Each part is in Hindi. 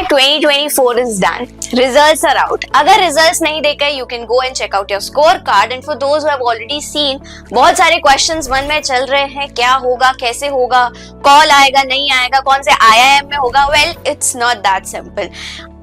CAT 2024 is done. Results are out. अगर results नहीं देखे, you can go and check out your scorecard. And for those who have already seen, बहुत सारे questions मन में चल रहे हैं, क्या होगा, कैसे होगा, कॉल आएगा, नहीं आएगा, कौन से IIM में होगा. Well, it's not that simple.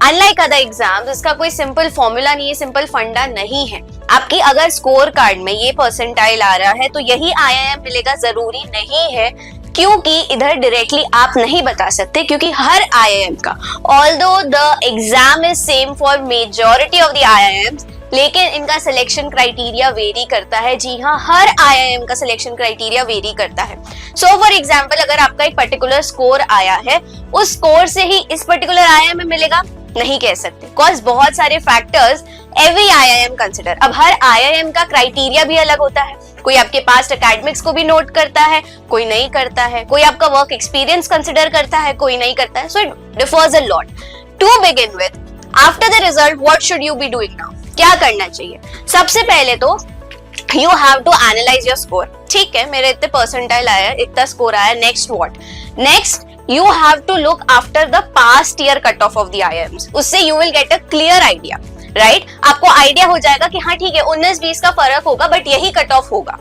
Unlike other exams, इसका कोई simple formula नहीं है, simple फंडा नहीं है. आपकी अगर स्कोर कार्ड में ये परसेंटाइल आ रहा है तो यही IIM मिलेगा जरूरी नहीं है, क्योंकि इधर डायरेक्टली आप नहीं बता सकते, क्योंकि हर IIM का although the exam is same for majority of the IIMs, लेकिन इनका सिलेक्शन क्राइटेरिया वेरी करता है. जी हाँ, हर IIM का सिलेक्शन क्राइटेरिया वेरी करता है. सो फॉर एग्जाम्पल, अगर आपका एक पर्टिकुलर स्कोर आया है, उस स्कोर से ही इस पर्टिकुलर IIM में मिलेगा नहीं कह सकते, बिकॉज बहुत सारे फैक्टर्स एवरी IIM कंसिडर. अब हर IIM का क्राइटेरिया भी अलग होता है. कोई आपके पास्ट एकेडमिक्स को भी नोट करता है, कोई नहीं करता है. कोई आपका वर्क एक्सपीरियंस कंसिडर करता है, कोई नहीं करता है. So it differs a lot. To begin with, after the result what should you be doing now? क्या करना चाहिए? सबसे पहले तो you have to analyze your score. ठीक है, मेरे इतने परसेंटाइल आया, इतना स्कोर आया, next what? Next you have to look after the past year cut off of the IIMs. उससे you will get a clear idea, right? आपको आइडिया हो जाएगा कि हाँ ठीक है, 19-20 का फर्क होगा, बट यही कट ऑफ होगा.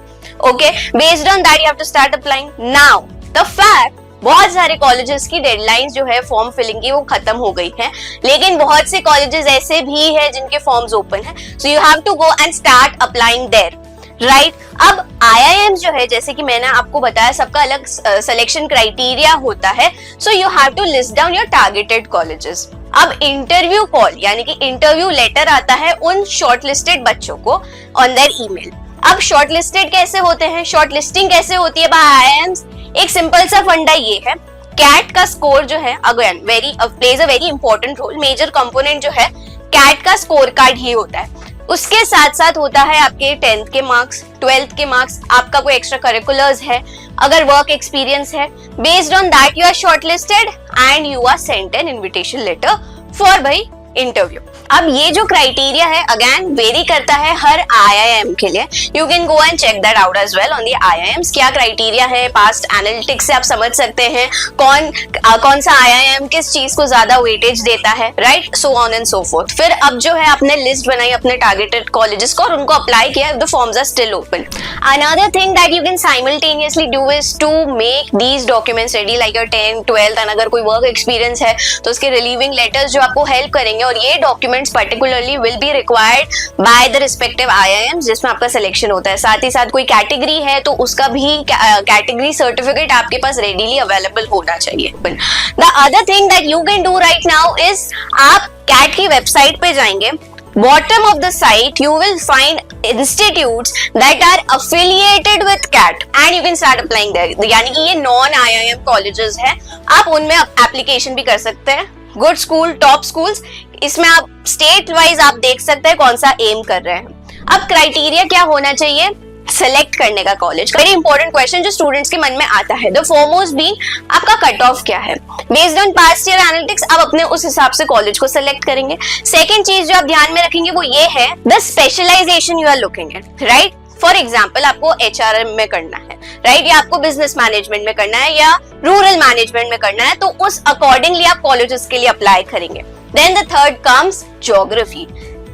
Okay, based on that you have to start applying. Now the fact, बहुत सारे कॉलेजेस की डेडलाइंस जो है फॉर्म फिलिंग की वो खत्म हो गई है, लेकिन बहुत से कॉलेजेस ऐसे भी है जिनके फॉर्म्स ओपन है. So you have to go and start applying there, right? अब IIM जो है, जैसे कि मैंने आपको बताया, सबका अलग सिलेक्शन क्राइटेरिया होता है. So you have to list down your targeted colleges. अब इंटरव्यू कॉल यानी कि इंटरव्यू लेटर आता है उन शॉर्टलिस्टेड बच्चों को ऑन देयर ईमेल. अब शॉर्टलिस्टेड कैसे होते हैं, शॉर्टलिस्टिंग कैसे होती है बाय IIMs? एक सिंपल सा फंडा ये है, कैट का स्कोर जो है again plays a very important role. Major component जो है कैट का स्कोर कार्ड ही होता है. उसके साथ साथ होता है आपके 10th के मार्क्स, 12th के मार्क्स, आपका कोई एक्स्ट्रा करिकुलर्स है, अगर वर्क एक्सपीरियंस है. Based on that you are shortlisted and you are sent an invitation letter for भाई इंटरव्यू. अब ये जो क्राइटेरिया है अगेन वेरी करता है हर IIM के लिए. You can go and check that out as well on the IIMs. क्या क्राइटेरिया है, पास्ट एनालिटिक्स से आप समझ सकते हैं कौन सा IIM किस चीज को ज्यादा वेटेज देता है, right? So on and so fourth. फिर अब जो है आपने लिस्ट बनाई अपने टारगेटेड कॉलेजेस को और उनको अप्लाई किया. The forms are still open. Another thing that you can simultaneously do is to make these documents ready, like your 10th, 12th, and अगर कोई वर्क एक्सपीरियंस है तो उसके रिलीविंग लेटर्स जो आपको हेल्प करेंगे. और ये documents particularly will be required by the respective IIMs जिसमें आपका सिलेक्शन होता है. साथ ही साथ कोई कैटेगरी है तो उसका भी कैटेगरी सर्टिफिकेट आपके पास रेडीली अवेलेबल होना चाहिए. The other thing that you can do right now is आप कैट की वेबसाइट पे जाएंगे. Bottom of the site you will find institutes that are affiliated with CAT and you can start applying there. यानी कि ये नॉन IIM कॉलेजेस है, आप उनमें एप्लीकेशन भी कर सकते हैं. गुड स्कूल, टॉप स्कूल्स, इसमें आप स्टेट वाइज आप देख सकते हैं कौन सा एम कर रहे हैं. अब क्राइटेरिया क्या होना चाहिए सेलेक्ट करने का कॉलेज? वेरी इंपॉर्टेंट क्वेश्चन जो स्टूडेंट्स के मन में आता है. द फॉरमोस्ट बीइंग आपका कट ऑफ क्या है. Based on past year analytics आप अपने उस हिसाब से कॉलेज को सेलेक्ट करेंगे. सेकंड चीज जो आप ध्यान में रखेंगे वो ये है the specialization you are looking at, right? For example आपको HRM में करना है, राइट? या आपको बिजनेस मैनेजमेंट में करना है या रूरल मैनेजमेंट में करना है, तो उस अकॉर्डिंगली आप कॉलेजेस के लिए अप्लाई करेंगे. Then the third comes geography.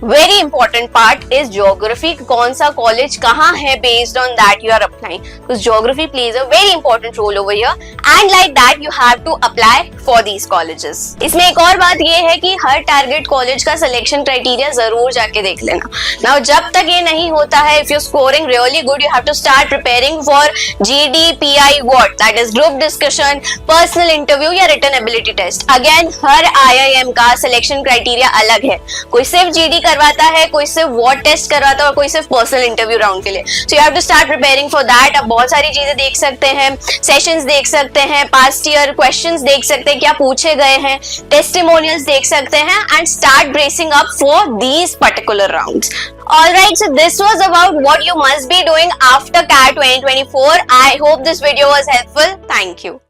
Very important part is geography. कौन सा कॉलेज कहाँ है, based on that you are applying. Because geography plays a very important role over here and like that you have to apply for these colleges. इसमें एक और बात ये है कि हर टारगेट कॉलेज का सिलेक्शन क्राइटेरिया जरूर जाके देख लेना. नाउ जब तक ये नहीं होता है, if you scoring really good, you have to start preparing for GDPI what that is group discussion, personal interview या रिटन एबिलिटी टेस्ट. अगेन हर IIM का सिलेक्शन क्राइटेरिया अलग है. कोई सिर्फ GD करवाता है, कोई सिर्फ व्हाट टेस्ट करवाता है और कोई सिर्फ पर्सनल इंटरव्यू राउंड के लिए. So you have to start preparing for that. आप बहुत सारी चीजें देख सकते हैं, सेशंस देख सकते हैं, पास्ट ईयर क्वेश्चंस देख सकते हैं क्या पूछे गए हैं, टेस्टिमोनियल्स देख सकते हैं and start bracing up for these particular rounds. Alright, so this was about what you must be doing after CAT 2024. I hope this video was helpful. Thank you.